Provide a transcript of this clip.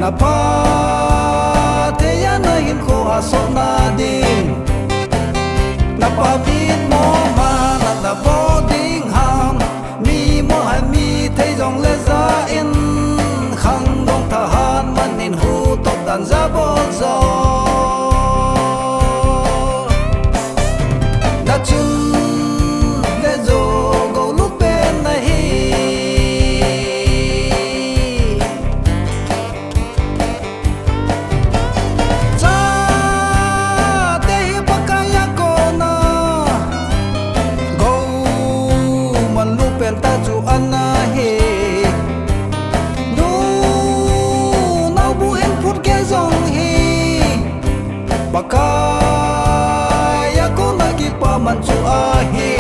na pa te ya na him kho a so na ding na pa bin mo ma na bo ding ham mi mo ha mi te jong le za in khang dong tha han man in hu top dan za bo zo da chun le zo go lu pen na hi ta chu anna he nu nau bu en phut ke zong he baka ya ko na ki pa man chu a he